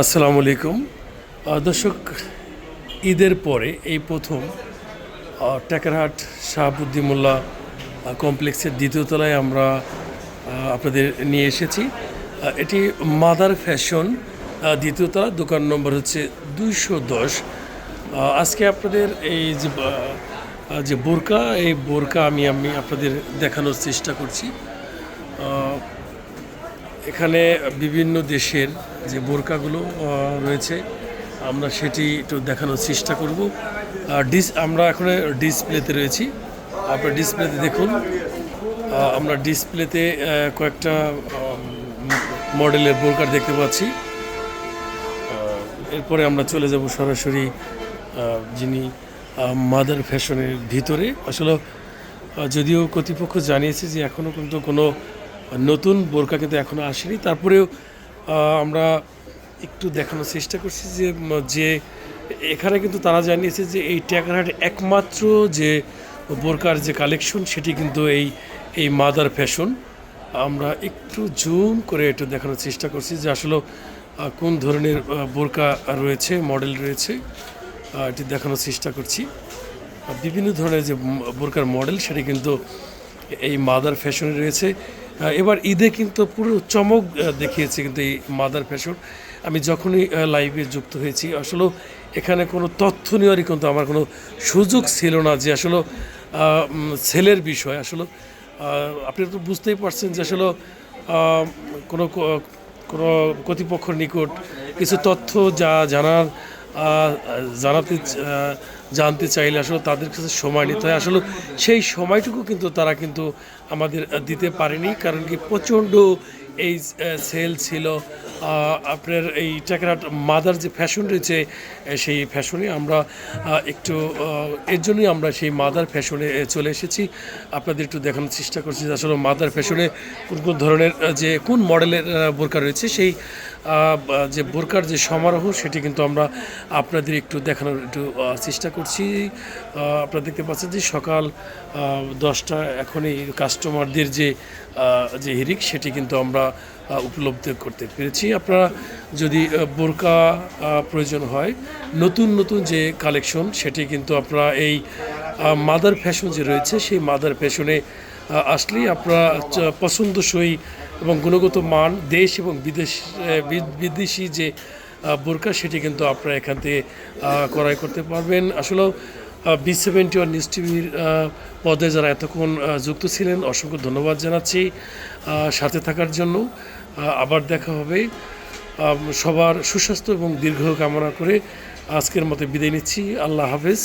আসসালামু আলাইকুম দর্শক, ঈদের পরে এই প্রথম টেকেরহাট শাহাবুদ্দিন মোল্লা কমপ্লেক্সের দ্বিতীয় তলায় আমরা আপনাদের নিয়ে এসেছি। এটি মাদার ফ্যাশন দ্বিতীয় তলা, দোকান নম্বর হচ্ছে 210। আজকে আপনাদের এই যে বোরকা, এই বোরকা আমি আপনাদের দেখানোর চেষ্টা করছি। এখানে বিভিন্ন দেশের যে বোরকাগুলো রয়েছে আমরা সেটি একটু দেখানোর চেষ্টা করব। আমরা এখন ডিসপ্লেতে রয়েছি, আপনার ডিসপ্লেতে দেখুন। আমরা ডিসপ্লেতে কয়েকটা মডেলের বোরকা দেখতে পাচ্ছি। এরপরে আমরা চলে যাব সরাসরি যিনি মাদার ফ্যাশনের ভিতরে। আসলে যদিও কর্তৃপক্ষ জানিয়েছে যে এখনও কিন্তু কোনো নতুন বোরকা কিন্তু এখনও আসেনি, তারপরেও আমরা একটু দেখানোর চেষ্টা করছি যে এখানে কিন্তু তারা জানিয়েছে যে এই টেকেরহাটে একমাত্র যে বোরকার যে কালেকশন সেটি কিন্তু এই মাদার ফ্যাশন। আমরা একটু জুম করে একটু দেখানোর চেষ্টা করছি যে আসলে কোন ধরনের বোরকা রয়েছে, মডেল রয়েছে, এটি দেখানোর চেষ্টা করছি। বিভিন্ন ধরনের যে বোরকার মডেল সেটি কিন্তু এই মাদার ফ্যাশনে রয়েছে। এবার ঈদে কিন্তু পুরো চমক দেখিয়েছে কিন্তু এই মাদার ফ্যাশন। আমি যখনই লাইভে যুক্ত হয়েছি আসলে এখানে কোনো তথ্য নেওয়ারই কিন্তু আমার কোনো সুযোগ ছিল না যে আসলে সেলের বিষয়। আসলে আপনি তো বুঝতেই পারছেন যে আসলে কোনো কোনো কর্তৃপক্ষের নিকট কিছু তথ্য জানতে চাইলে আসলে তাদের কাছে সময় নিতে হয়। আসলে সেই সময়টুকু কিন্তু তারা কিন্তু আমাদের দিতে পারেনি, কারণ কি প্রচণ্ড এই সেল ছিল। আপনার এই টেকেরহাট মাদার যে ফ্যাশন রয়েছে সেই ফ্যাশনে আমরা একটু এর জন্যই আমরা সেই মাদার ফ্যাশনে চলে এসেছি। আপনাদের একটু দেখানোর চেষ্টা করছি যে আসলে মাদার ফ্যাশনে কোন কোন ধরনের যে কোন মডেলের বোরকা রয়েছে, সেই যে বোরকার যে সমারোহ সেটি কিন্তু আমরা আপনাদের একটু দেখানোর একটু চেষ্টা করছি। আপনারা দেখতে পাচ্ছেন যে সকাল 10টা, এখনই কাস্টমারদের যে হিরিক সেটি কিন্তু আমরা উপলব্ধি করতে পেরেছি। আপনারা যদি বোরকা প্রয়োজন হয়, নতুন নতুন যে কালেকশন সেটি কিন্তু আপনারা এই মাদার ফ্যাশন যে রয়েছে সেই মাদার ফ্যাশনে আসলেই আপনারা পছন্দসই এবং গুণগত মান দেশ এবং বিদেশি যে বোরকা সেটি কিন্তু আপনারা এখান থেকে ক্রয় করতে পারবেন। আসলেও B71 নিউজ টিভির পদে যারা এতক্ষণ যুক্ত ছিলেন অসংখ্য ধন্যবাদ জানাচ্ছি সাথে থাকার জন্য। আবার দেখা হবে। সবার সুস্বাস্থ্য এবং দীর্ঘ কামনা করে আজকের মতো বিদায় নিচ্ছি। আল্লাহ হাফেজ।